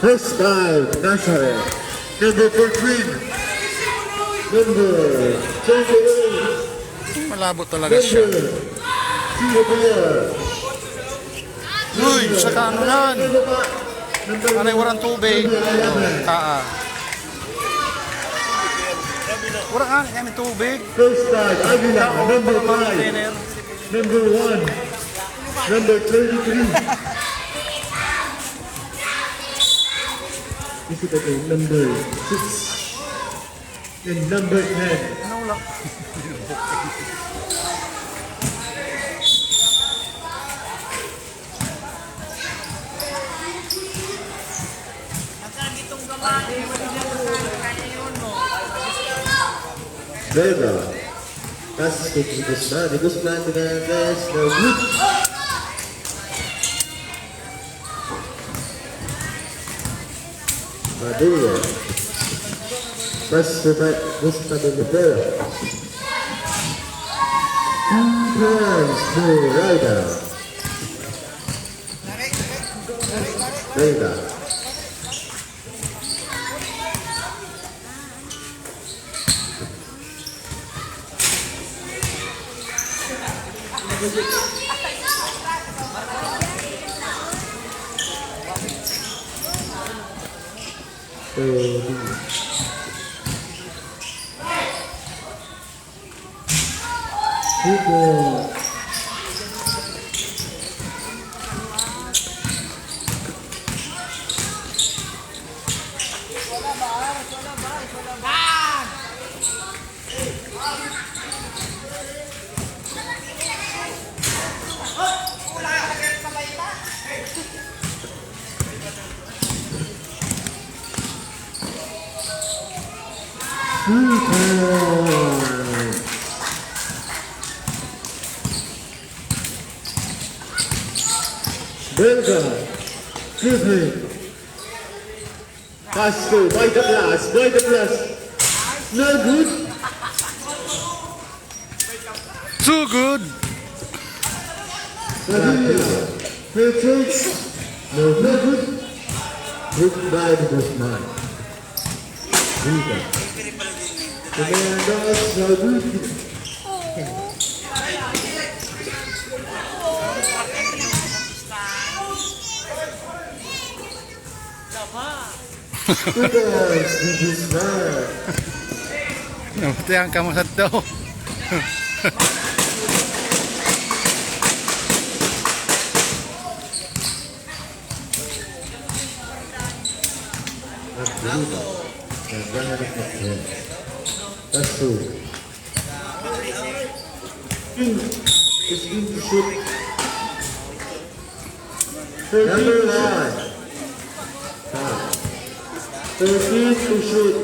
First time, Nazarene. Number 14. Number 28. Malabo talaga siya. Uy, sa ano yan? Anay warang tubig. Taa. Warang nga kami tubig. First time, Agila. Number 5. Number 1. Number 33. This is the number 6. And number 10. Ano lang? Belga. Passes to Guzman. Guzman to the best. No good. Padilla. Passes to Guzman to the Belga. 2 points to Ryder. Belga. Belga, Chrstphr. Pass to by the glass. No good. So good. Padilla, Jeorge. No good. Hit by the Guzman. Belga. Commandos, no good. Namatayan ka mo sa to. That's true. It's going to shoot. Number 1. 13 to shoot.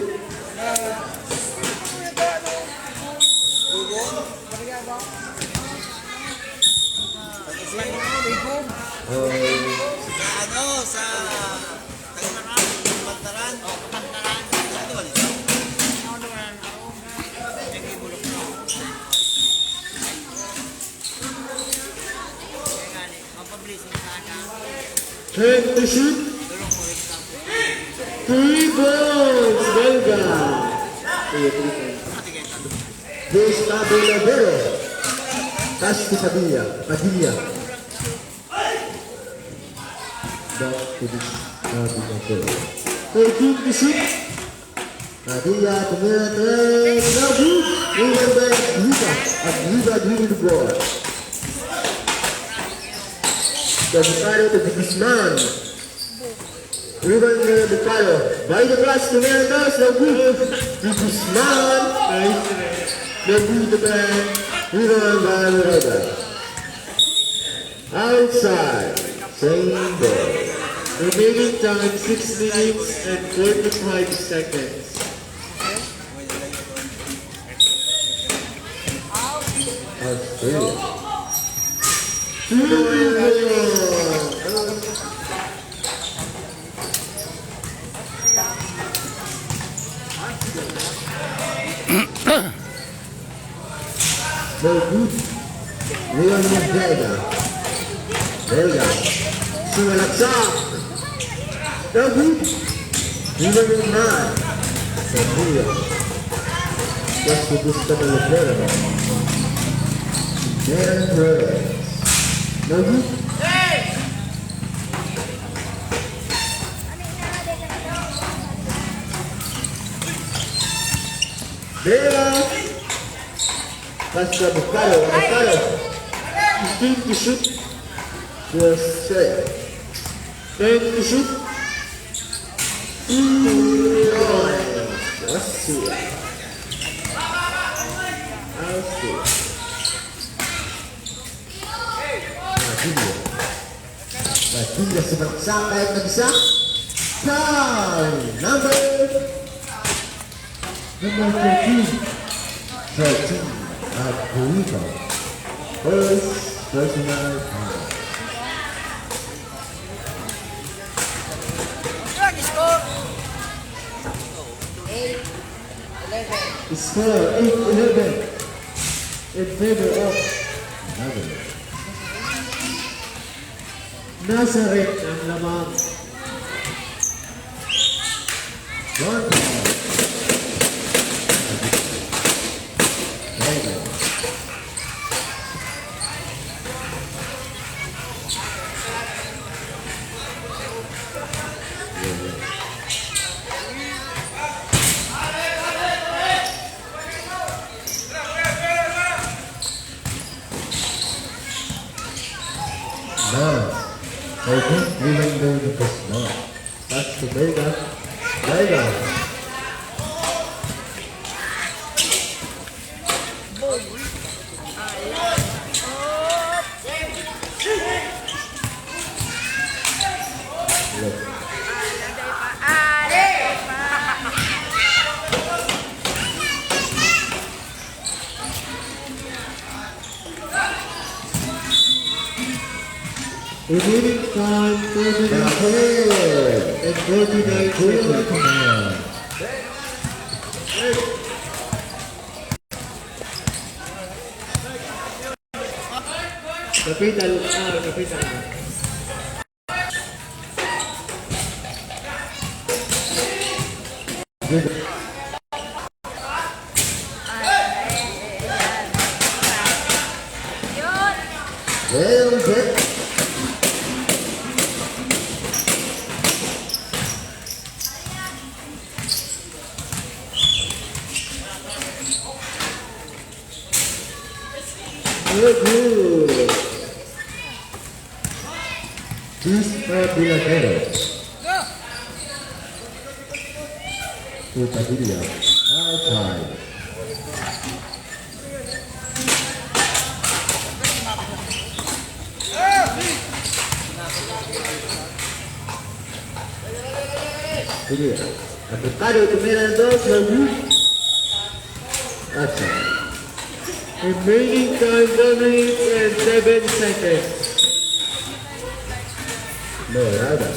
To shoot. 3 points, Belga. This Padilla Vero. Pass to Padilla. Back to this Padilla Vero. 14 to shoot. Padilla to Manoriña. No good. Even by Agila. Agila doing the ball. The Bicol to Mann. Even Bicol. By the glass to Manoriña. No good. Mann. No good to bang. Even by the rubber. Outside. Same ball. Remaining time 6 minutes and 45 seconds. Australia. No good. Leon Belga. Belga. Sumalaksak. No good. Even yung Mann. Padilla. Just to boost the player. Jeorge. No good. Belga. Pass the Bicol. 15 to shoot. Just straight. 10 to shoot. Let's see. I'll see. Padilla sumaksak kahit nagsak. Time! Number 13. 13 at Bicol. First personal foul. Score 8-11 in favor of Nazarene ang lamang. One foul. Mann. I think even though it was not. That's the Belga. Belga. Remaining time 39 and 49 seconds. Kapital, kapital. Well, good. Good. Chrstphr. To Padilla. Outside. Padilla. Adversario tumira en 2, outside. Remaining time 1 minute and 7 seconds. No, nada.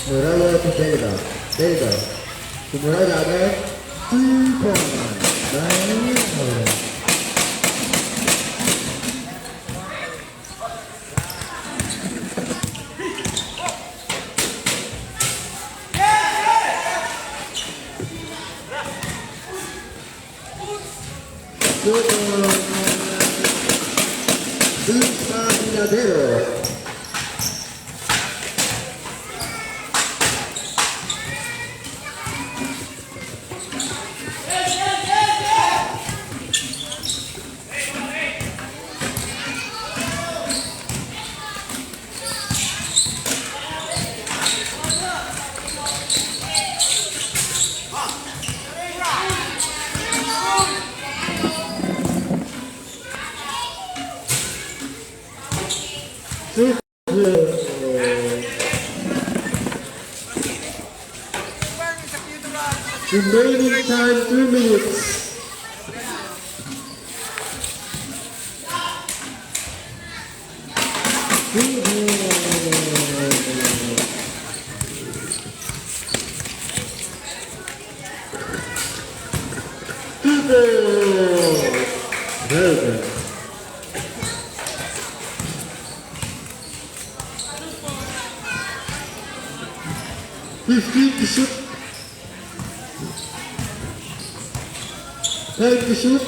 Morado to Belga. Belga. To Morado again. 2 points. Remaining time 2 minutes. 15 to shoot. 10 to shoot.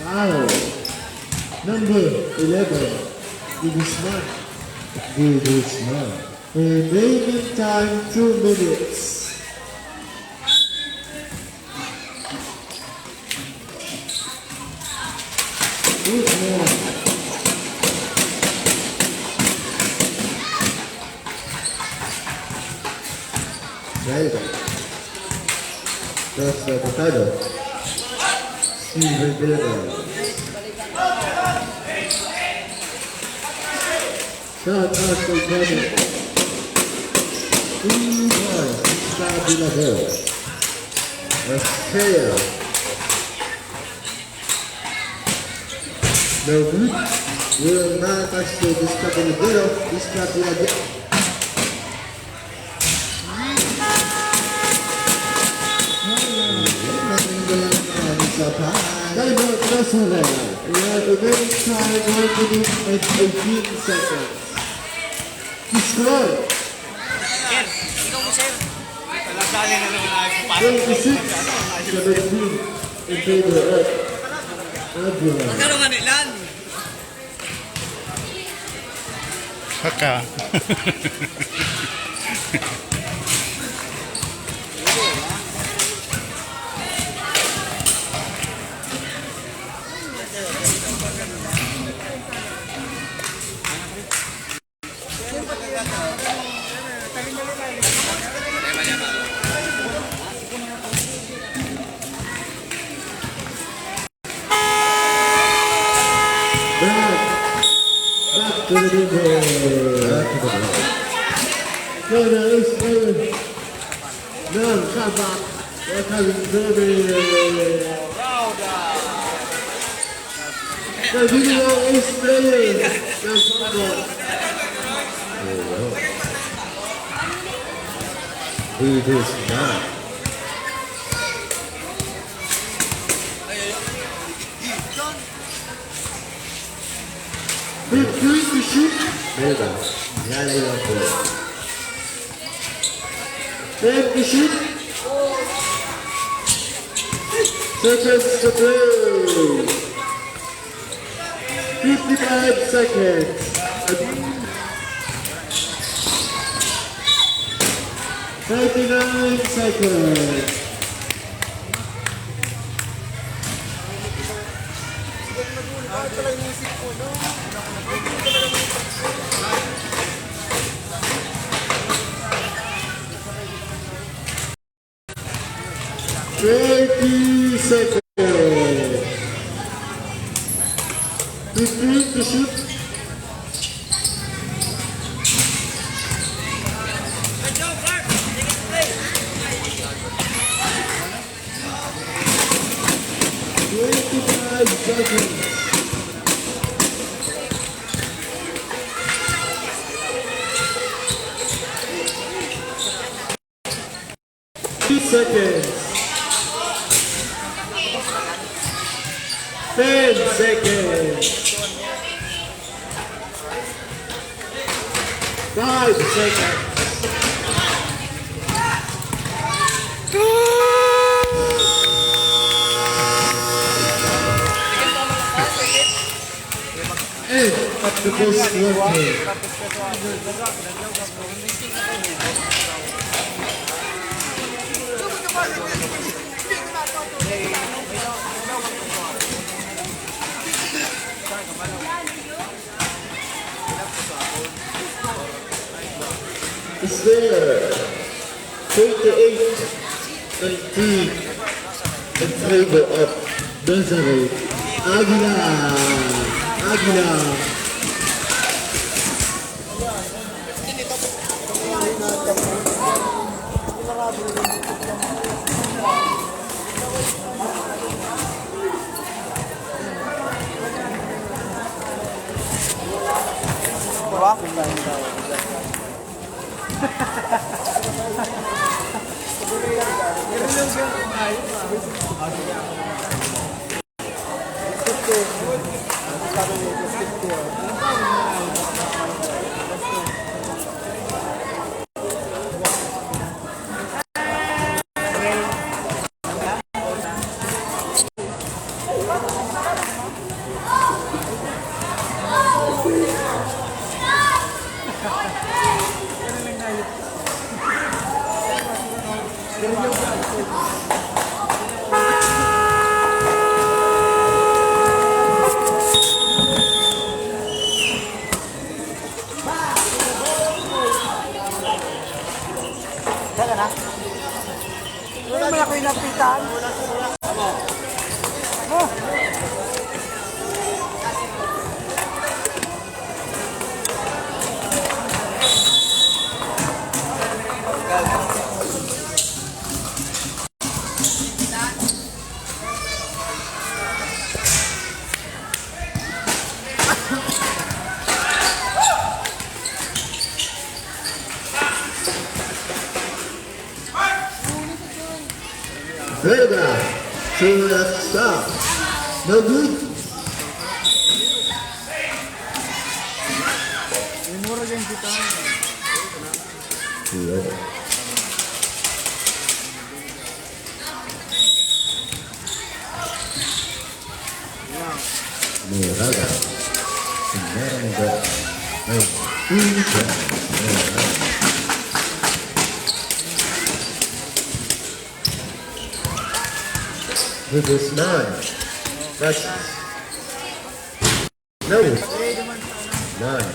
Foul. Number 11. Guzman. Guzman. Remaining time 2 minutes. Guzman. Belga. That's the title. Belga. Shot out for Mann. 3-1. Padilla goal. Australia. No good. Will not touch the discard in the middle. Discard in the Time out, Nazarene. We have a very time, 1 minute and 18 seconds. To score. Sir, ikaw mo, sir. Talasali na naman ako. 26-17 in favor of Agila. Magkano nga nilan? Haka. Back to the middle. Back to the middle. No, it's good. No, come back. They're coming to the The video is playing. That's all. It is not. Big to shoot. Belga. Nalay lang po. 10 to shoot. Seconds to play. 55 seconds. 39 seconds. Twenty seconds. 15 to shoot. Good job, Bhart. Take it play. 25 seconds. 2 seconds. 10 seconds. 5 seconds. And at the post working. Is there 28-19 in favor of Nazarene? Agila. Agila. Diba? Ano malaki na pitan? Belga, Chrstphr. No good. Muraga. This is Mann. That's no. Mann.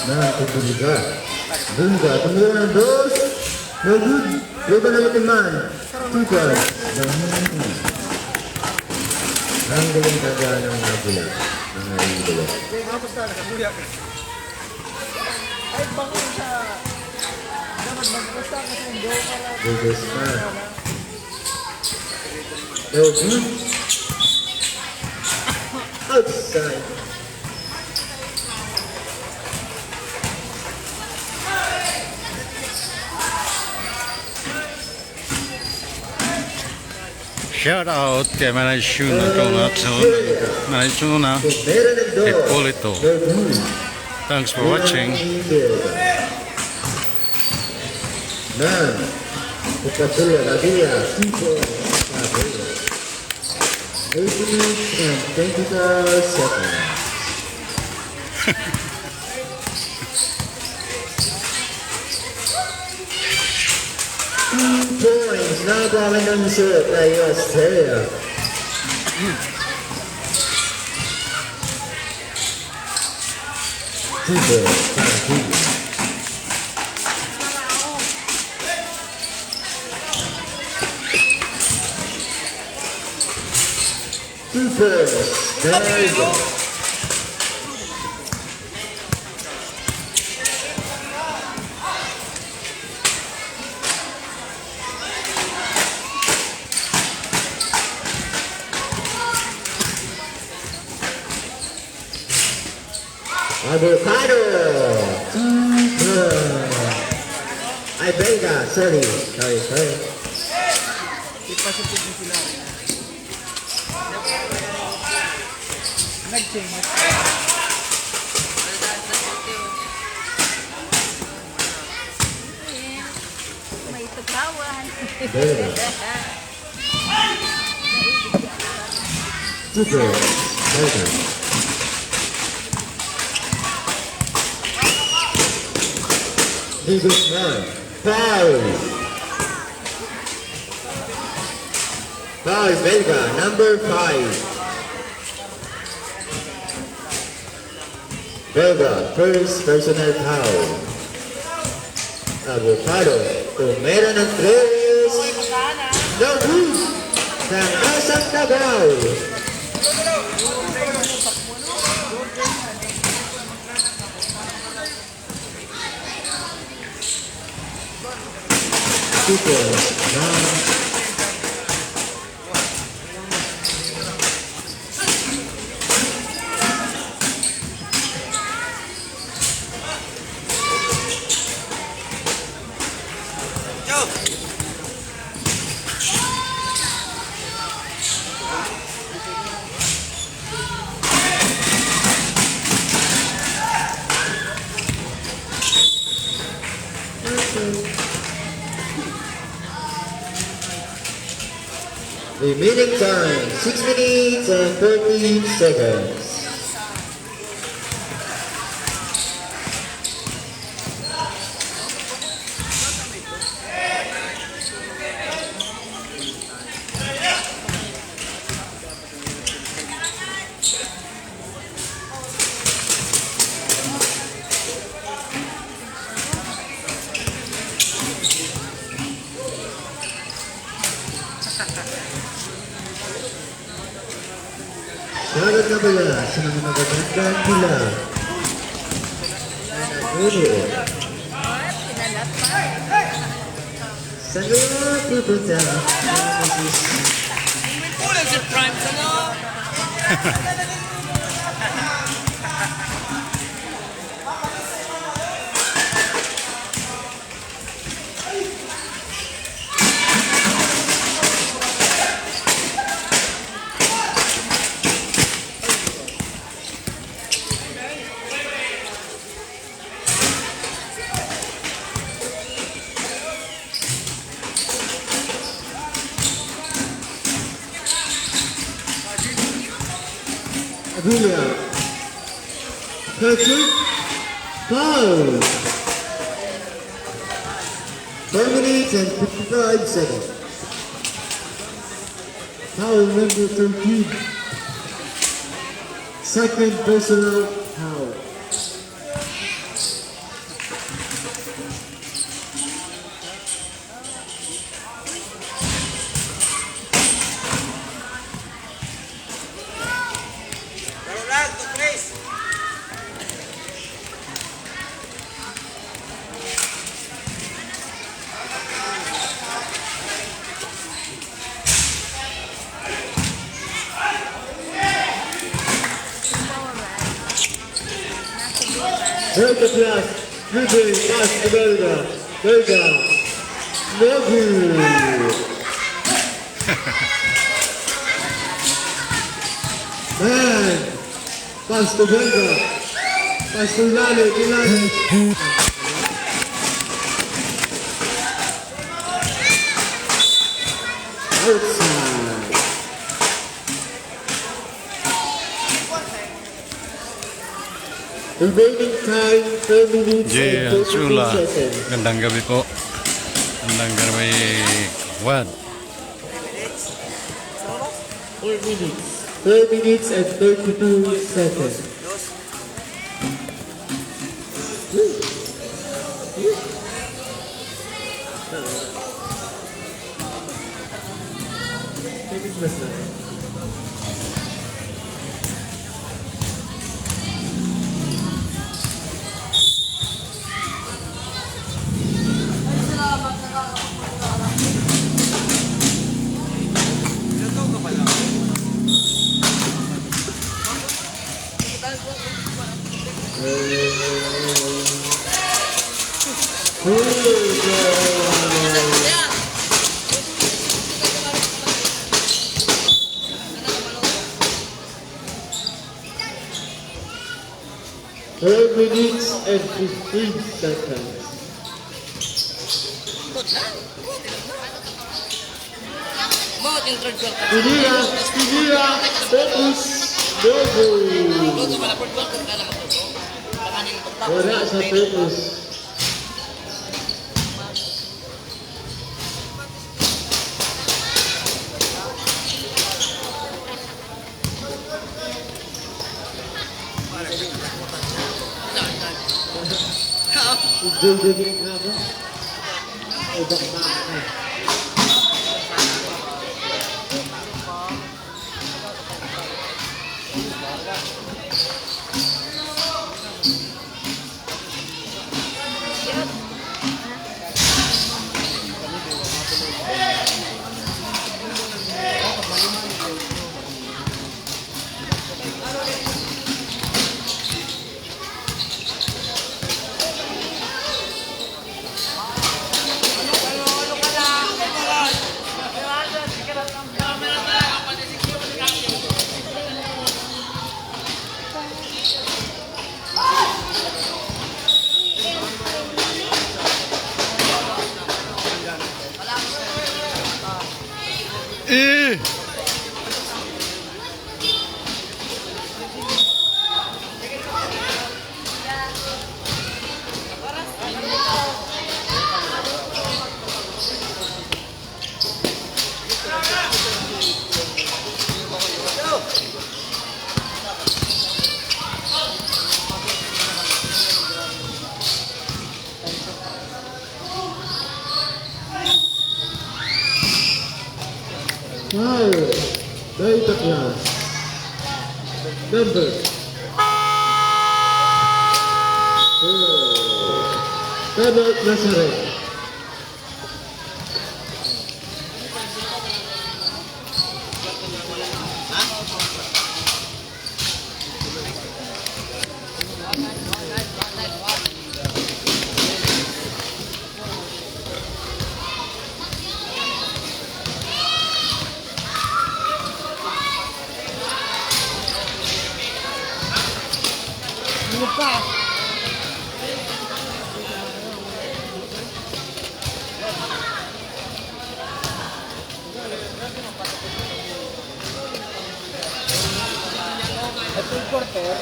Mann to Padilla. Belga, tumulong dos. No good. Lupa na ito Mann. Tuka. Ang galing taga ng Agila. Ang Agila. Ay, bako sa... Dapat magpusta kasi hindi para... This is Mann. No good. Outside. Shout out kay Manoriña Manoriña Hipólito. Thanks for watching. Mann, Padilla, Agila, 18 and 24 seconds. Points, nakakuha ng shot ay Australia. Super, there you go. Avocado. Ay, Belga, sorry. Ipasipit mo sila. Nag-change. May tugawan. Belga. Super, Belga. This is Mann. Foul, Belga, number 5. Belga, first personal foul. Avocado, kung meron ng 3, no good. Sa kasang Davao. Super, Remaining time, 6 minutes and 14 seconds. Shoutout na pala sa mga magagandang pila. Manoriña. Pinalat pa. Saan kayo pupunta? Kulang si Prime sa no? Agila. Chrstphr. Foul. 4 minutes and 55 seconds. Foul number 13. Second personal foul. Belga class, dribbling pass to Belga. Belga. No good. Man. Pass to Belga. Pass to Ilale. Outside. Remaining time, 4 minutes Jay and 42 Sula. seconds. Gandang gabi po. Gandang gabi. What? 4 minutes. 4 minutes and 32 seconds. Minutes and 15 seconds. Padilla, focus, wala sa focus. Jojo nga ba? Ay, baka na. Eh! Fire. By the class. Number. Come out, Nazarene. Ano pa? Ito yung quarter.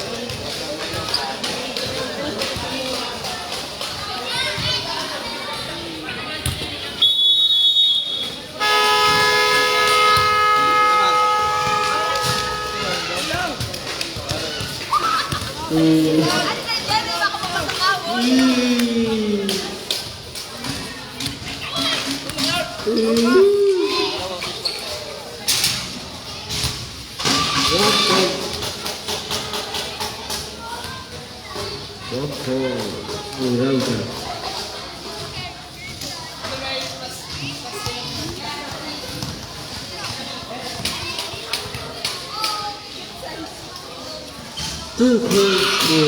Two points for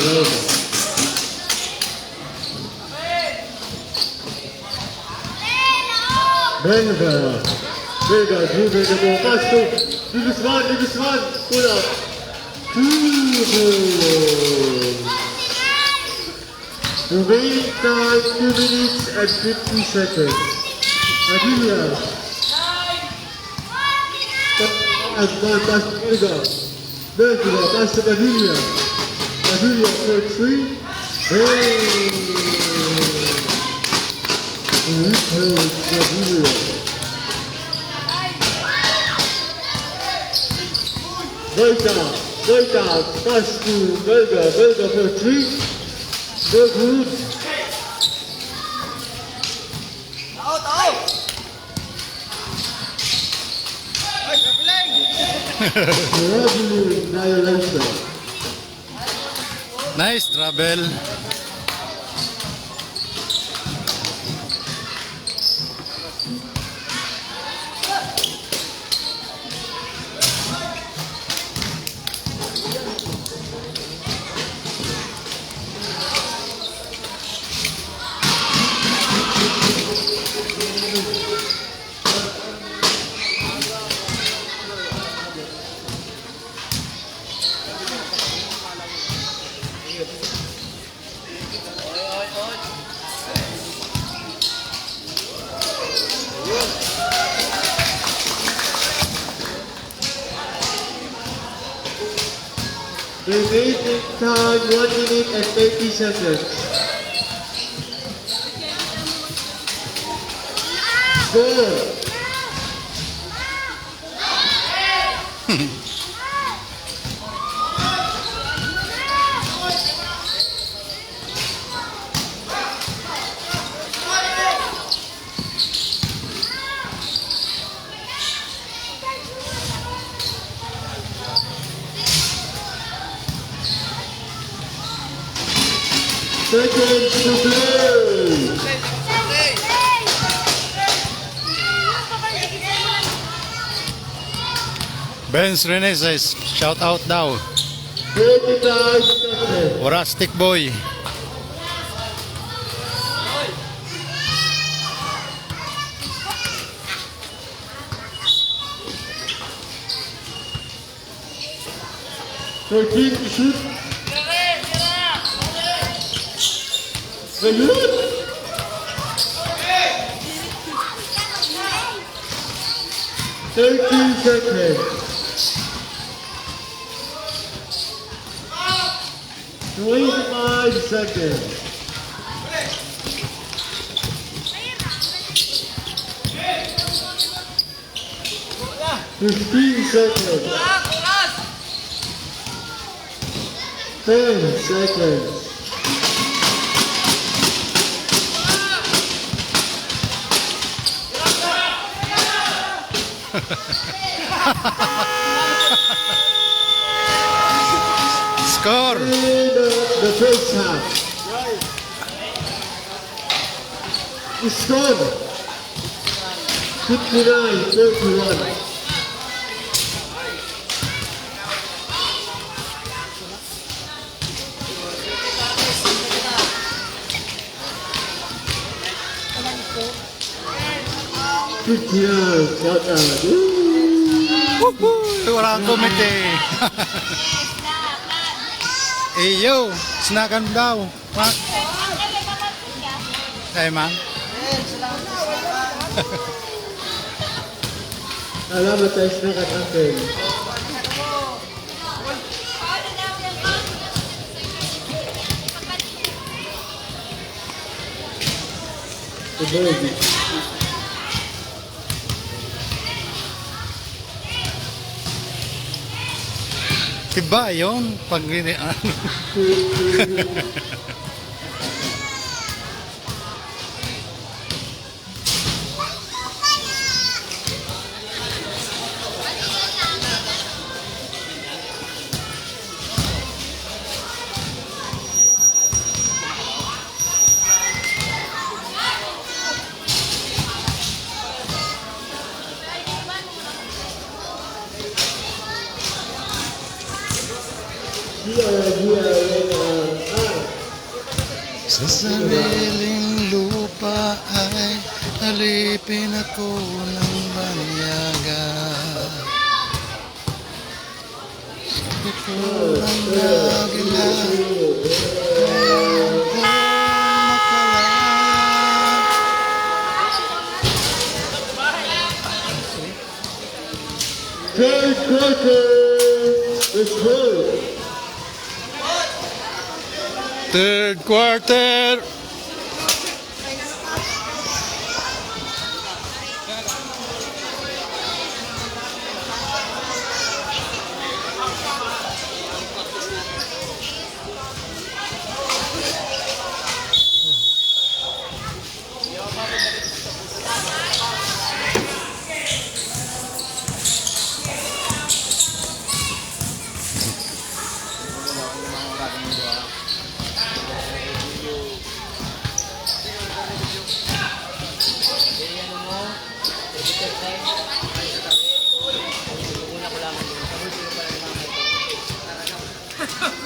Belga. Belga, dribble the ball, pass to Guzman, pull up. 2 goals. Remaining time 2 minutes and 50 seconds. Agila. Mann pass to Belga, pass to Padilla. Padilla for 3. Belga, pass to Belga for 3. No good. Lovely violation. Nice travel. Remaining time 1 minute and 30 seconds. Goal. Seconds to play. Benz Rene says, shout out daw. 25 seconds. Orastic boy. For team to shoot. Ayun! 13 seconds. 25 seconds. 15 seconds. 10 seconds. Score! End of the first half. Score 59-31. Shout out. Wala kang comment eh. Eh yo, snakan daw. Mak. Hey man. Salamat tayo snack at akin. Ito Diba yun? Pag sa sariling lupa ay alipin ako ng banyaga. Ito ang Agila. third quarter. Let's go. Third quarter.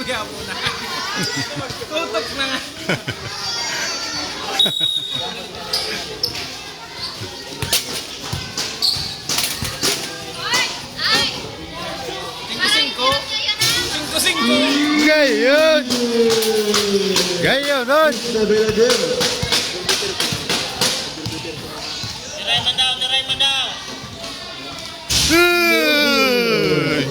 Kuya muna. Tutok na nga. Singko. Gayon! Gayon nun! Sa Belga. Niray man daw. Uy!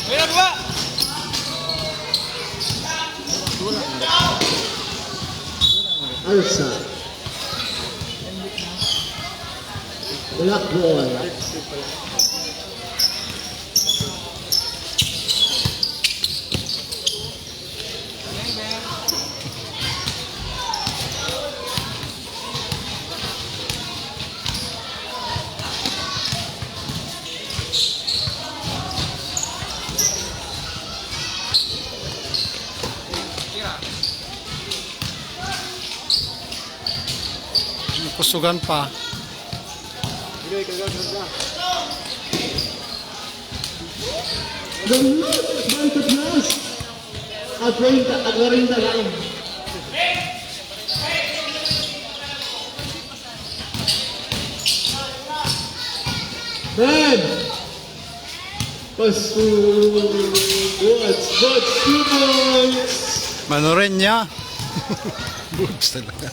Kuya dua. Alsa. Black ball. Kusugan pa. The look by the glass. At 40 lang. Man! Pasu! What's 2 points? Manoriña. Boots talaga.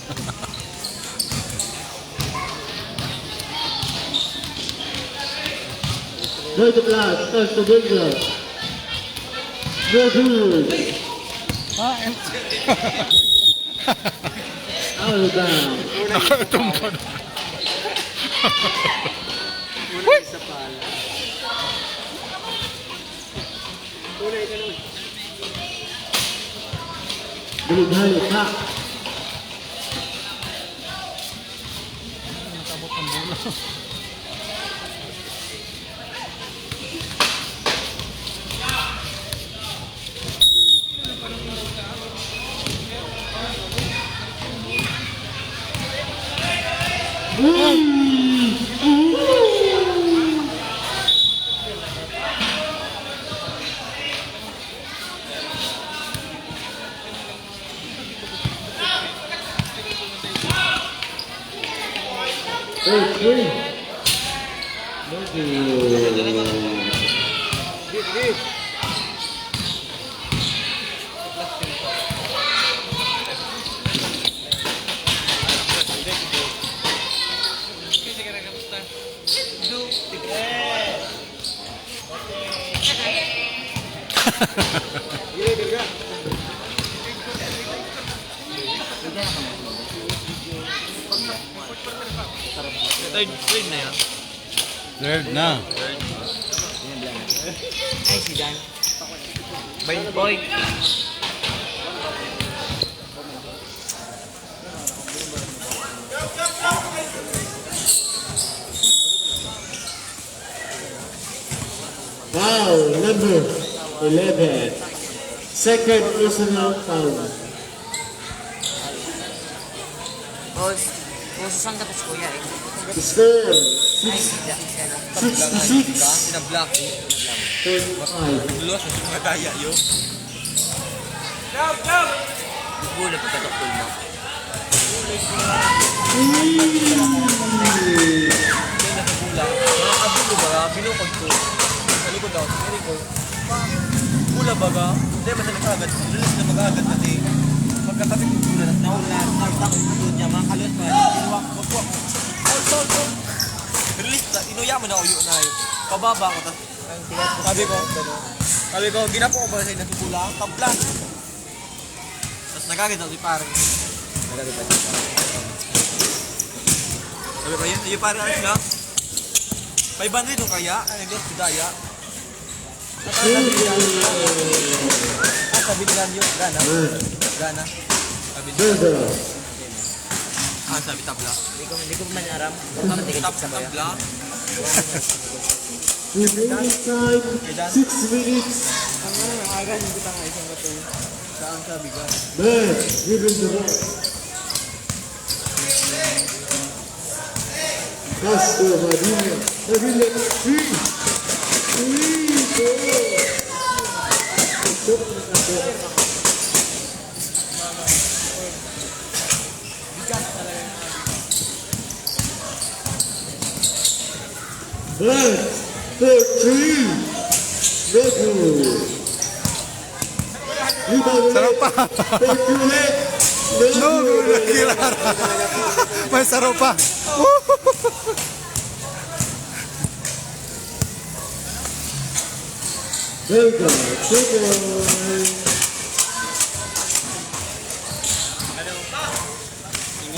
By the glass, starts to Belga. No good. Out of bounds. Nakatumpa na. Binigay pa. Third na yan. Third na. Ay, si Dan. Boy. Foul number 11. Second personal foul. Saan tapos kuya eh? Score Ay, 66. Sinablock eh. 35. Luwas na mga daya yun. Gulo pa katakul mo. Mga kabulo ba? Binukod ko. Sa likod daw. Sa likod. Gula ba ka? Hindi, basta nagkagad. Lulas na mag-agad pati. Pagkatabi ko gula na naula. Nagtakot ko doon niya. Mga kaluwas pa. Inuwak. Magkuwak. Sol. Release na. Inuya mo na uyo na yun. Pababa ko. Sabi ko, ginapo ko ba sa'yo nasukulang? Tabla. Tapos nagagad ako si parang. Nagagad pa siya. Sabi ko, yung parang ano sila? 500 nung kaya? Naglas ko daya. Sabi nila yun. Gana. Sabi nila. Sabi tabla. Hindi ko man aram. Tabla. Remaining time 6 minutes. Ang aga yung kita nga isang bato. Saan sabi ka? Man, given the ball. Pass to Padilla. Padilla 3. Bhart for 3. No good. Sarap pa. For 2 hit. No, nakira. May sarap pa. Belga, 2 points.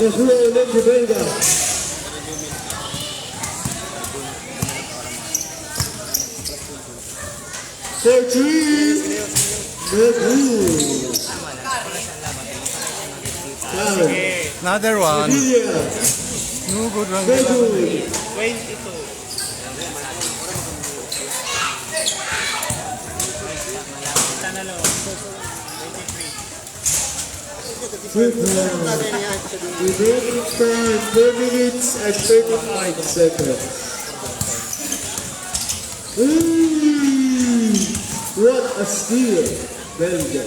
The floor left to Belga. For 3. No good. Foul. Another one. Padilla. No good one. No good. 3 points. Remaining time 4 minutes and 35 seconds. What a steal, Belga.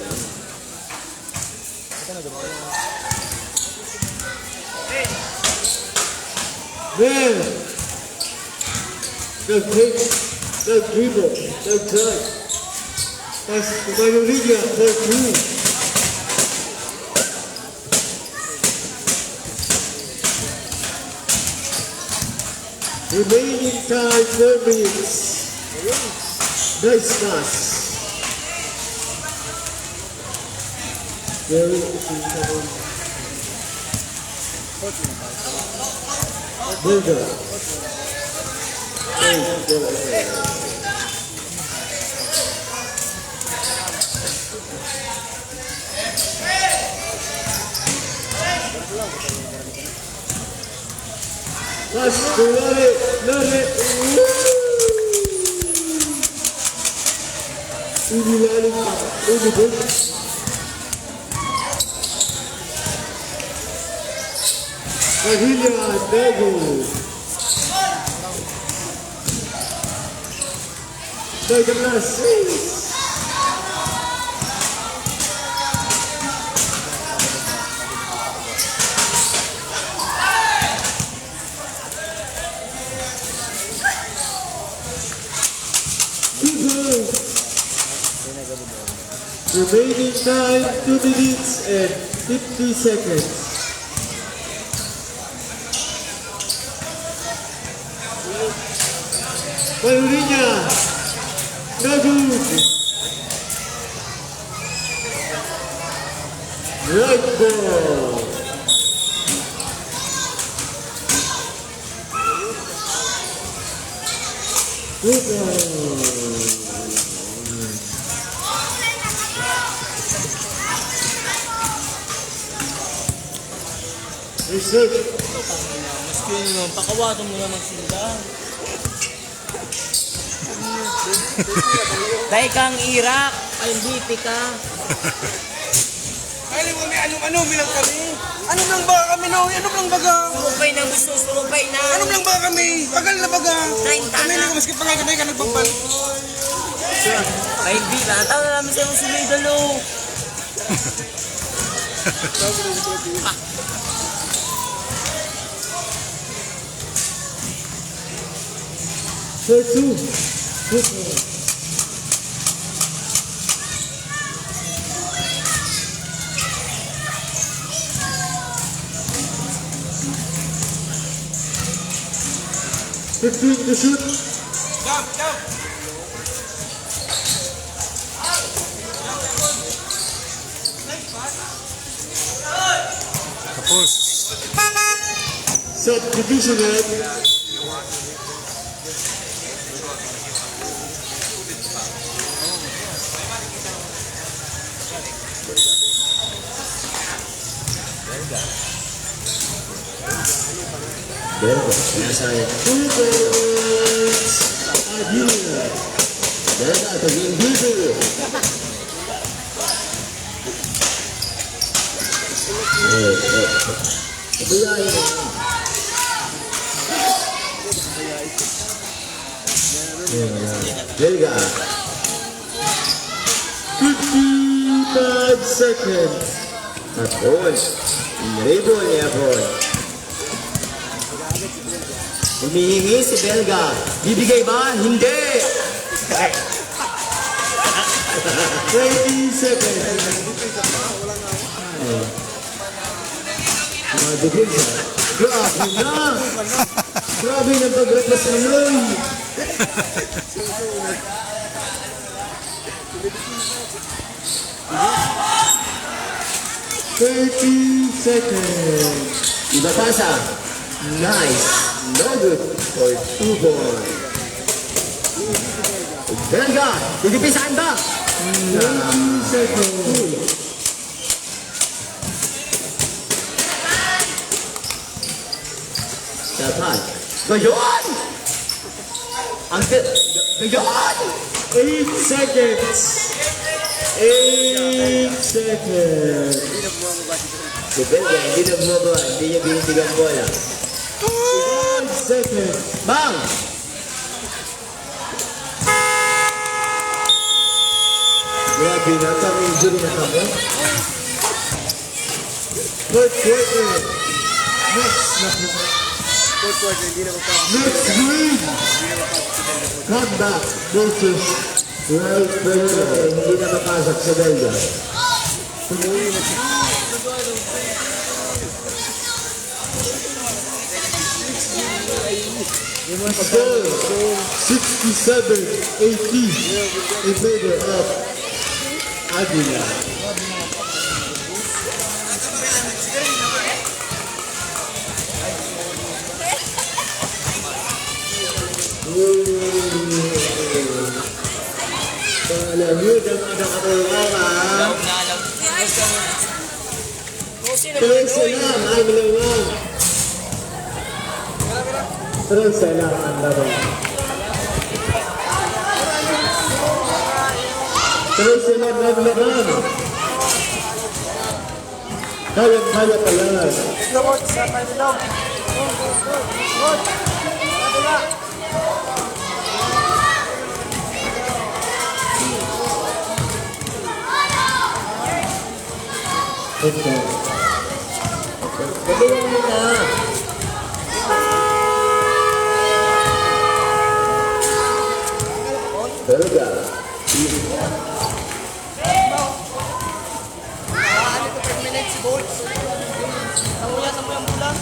Man, the kick, the dribble, the drive. Pass to Manoriña for 2. Remaining time 4 minutes. Nice pass. Very interesting. Belga. Mas Tolome. Inilalim pa. Umibig. Padilla, Belga. Belga plus. Remaining time 2 minutes and 50 seconds. Manoriña, no good. Right ball. Good ball. Reset. Maski yun naman, pakawasan mo naman sila. Dahil kang Iraq, ay MVP ka. Alam mo, may ano bilang kami? Ano lang ba kami, no? Ano lang baga? Surupay na gusto, surupay na. Ano lang ba kami? Tagal na baga? 30 Kami na. na maski pa nga kami ka nagpapal. Ay hindi, nataw na namin sa'yo si Lidalo. For 2. Good ball. Fifteen to shoot. Jump! Tapos. Set division head. Belga, nasa 2 points. Agila. Belga, taging dito. Pabiyahin mo. Belga. 55 seconds. Tapos, inribol niya po. Humihingi si Belga. Bibigay ba? Hindi! 20 seconds. Mga dugil siya. Grabe na! Grabe na pag-repas na nun! seconds. Iba pasa. Nice. No good for 2 points. Belga, titipisan ba? 90 seconds. Dapat. Gayon! Gayon! 8 seconds. 8 seconds. Si Belga, hindi na bumaba. Hindi niya binitigang bola. 5 seconds. Bang! Grabe na, tang injury na kamo. Fourth quarter. Next na po. Fourth quarter, hindi na magpapakita. Next win! Comeback versus Right Belga. Hindi na mapasok sa Belga. Score 67-80 in favor of Agila. Alam nyo, dapat nakatulong ka. Tuloy sila, ay malawang. 13 lang ang laban. 13 lang ang laban. Kaya pa yan. Okay. Gabihan mo na. Belga. Ano ko 10 minutes si Jeorge? Samuya ang bola.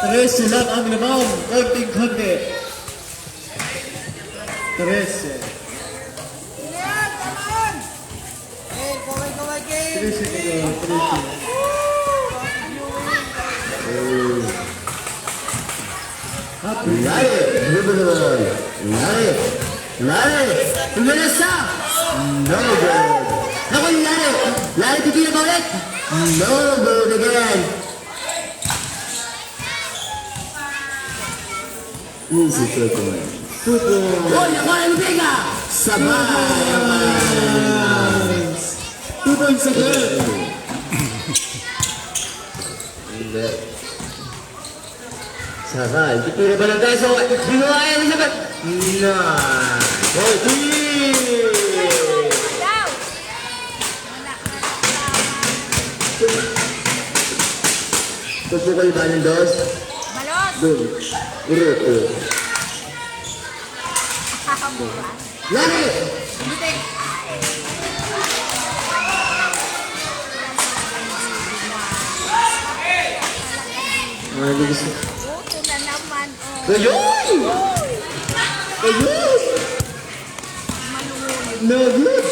Trece lang ang laman. Konting-konti. 13. Game! 13 na. 13. Lari! Lari! Pumalasa! No good! Ako yung Lari! Lari, titigil ba ulit? No good again! Easy 2 points. 2 points! Oh, naku! Ano Belga? Sabay! 2 points again! Hindi. Sabay. Titira ba ng taso? Binuhayan na sabat! Na! Oh, 3! Tupo kayo ba ng dos? Balot! Doon. Grupo. Lari! Buti! Ano gusto? Buto na naman, oh. Ayun! Ayun! Manungulit. No good!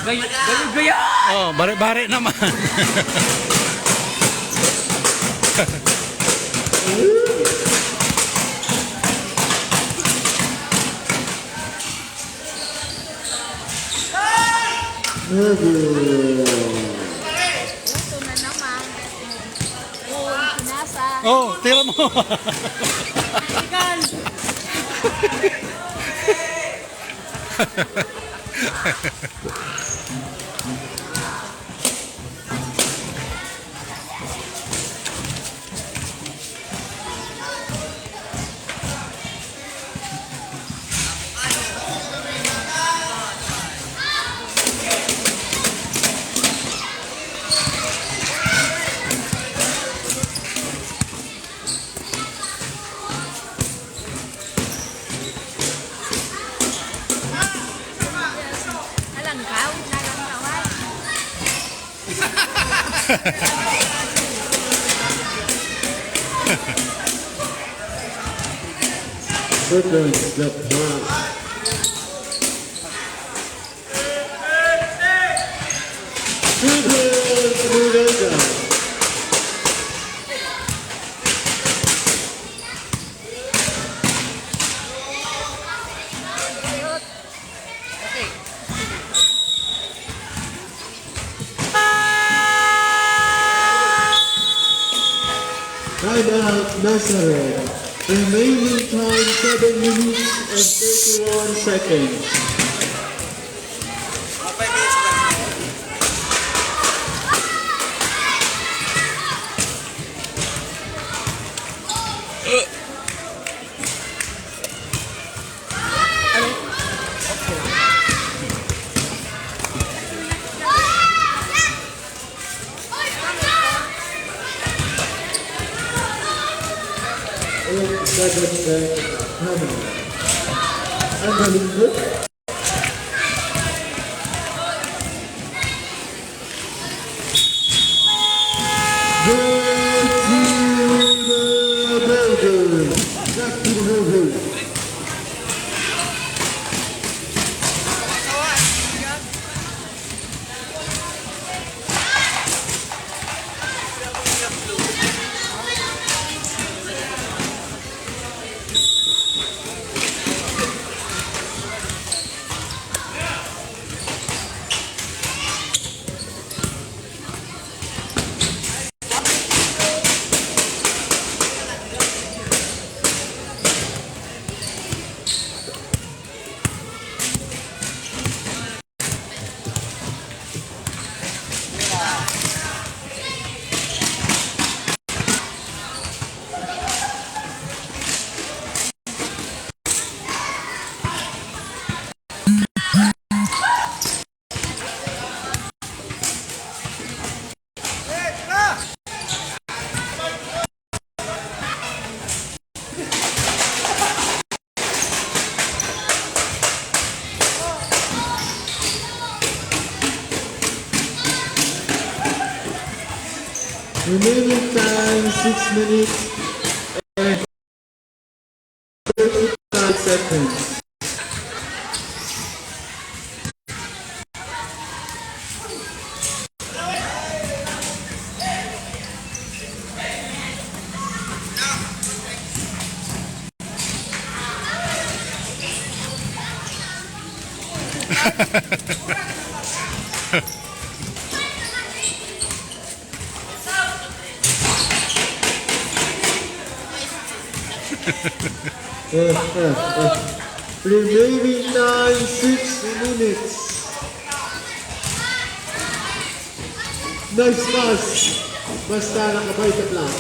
Gaya! Oh, bari-bari naman. No good! Buto na naman. Oh, pinasa. Oh, tira mo. Nalangkaw, nalangkawan. Good points. The Bhart. Good points. Belga. Timeout Nazarene. Remaining time 7 minutes and 31 seconds. 5 minutes lang. Ayun, seconds left. Ang galing ko. Back to the Belga. Remaining time 6 minutes and 35 seconds. Remaining time 6 minutes. Nice pass. Basta nakabay sa class.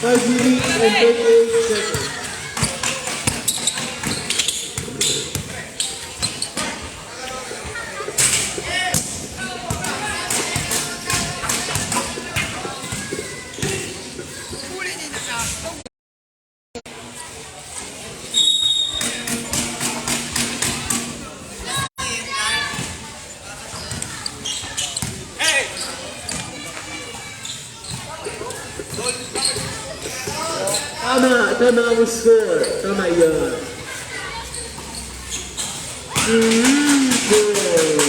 Five minutes and 38 seconds. Tama ang score. Tama yan. 3-4.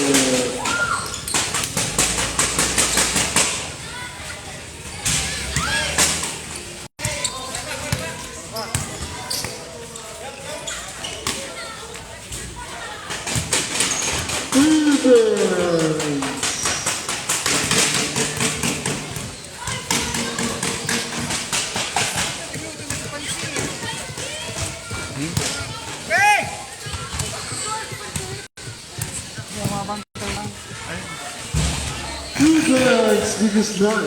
This is not.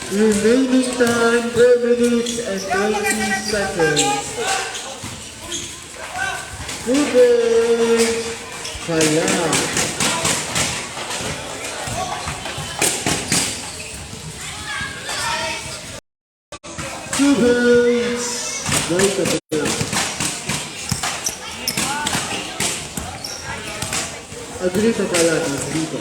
Remaining time 4 minutes and 20 seconds. Moving. Kaya. Moving. Right at the block. Agila pala ng dito.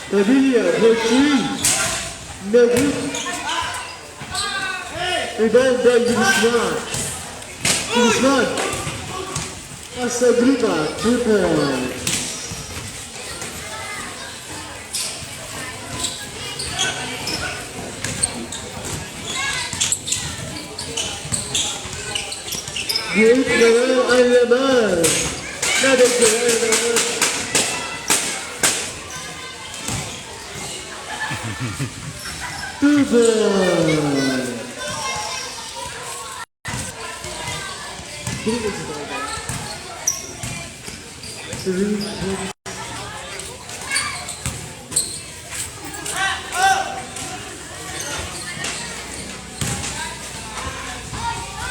Padilla, Jeorge, Mann. Rebound by Mann. As Agila, 2 points. Great naman ang laman. Nadagdagan naman. Two points.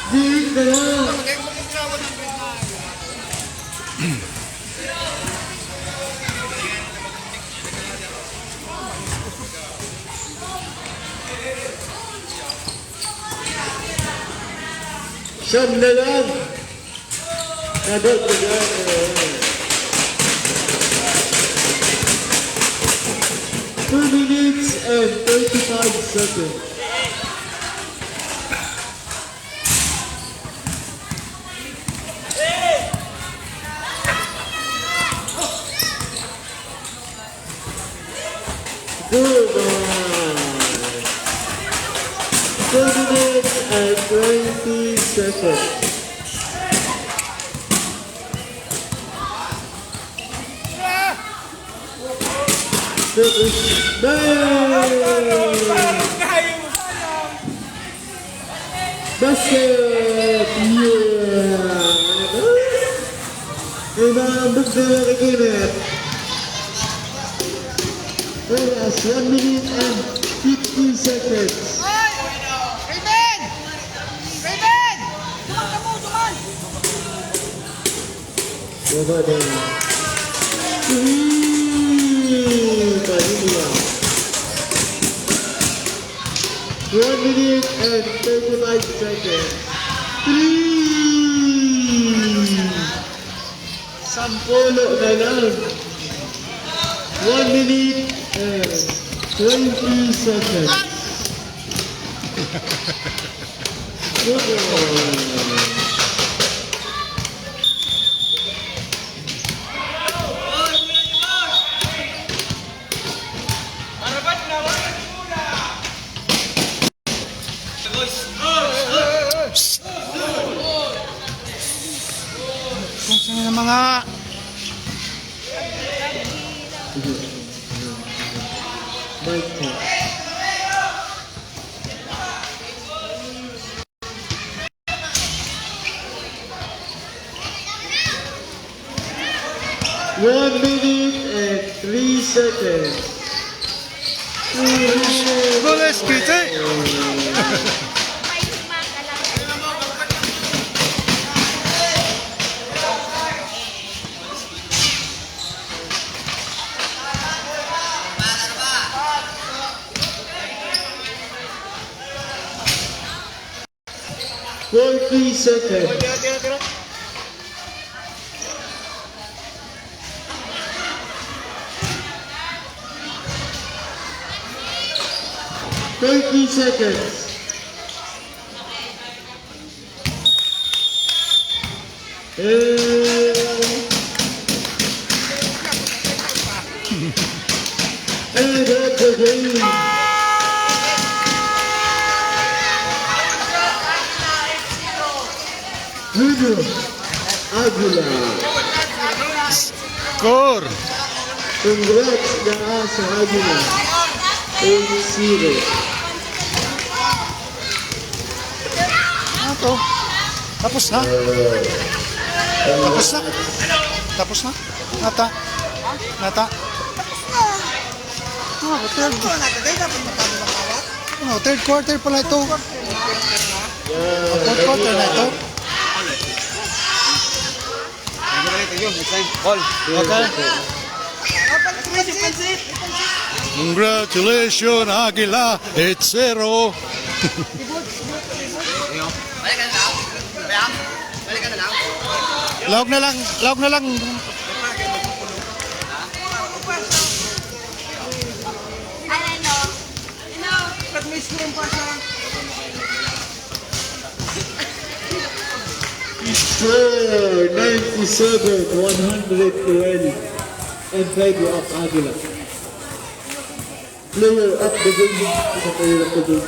Di na lang. Siyam na lang. Nadagdagan. 2 minutes and 35 seconds. Good one. 2 minutes and 20 seconds. That is basket! Yeah! May maambog na nakikinit. oras, 1 minute and 50 seconds. Raven! Raven! Duman ka mo, duman! Baba din. Padilla. 1 minute and 35 seconds. 3. Sampulo na lang. 1 minute and 20 seconds. Kung sino ng mga Michael. One minute and 3 seconds. Goles, Peter! May lima ka lang. Forty seconds. 30 seconds. And that's the game. Winner, Agila. Score! Congrats na sa Agila. 8-0. Ano to? Tapos na? Tapos na? Tapos na? Nata? Nata? Oh, third, third quarter pala ito. Fourth quarter na ito. Okay. Congratulations, Agila. 8-0. Log na lang, log na lang. Score 97-112 in favor of Agila. Player of the game is a player of the game.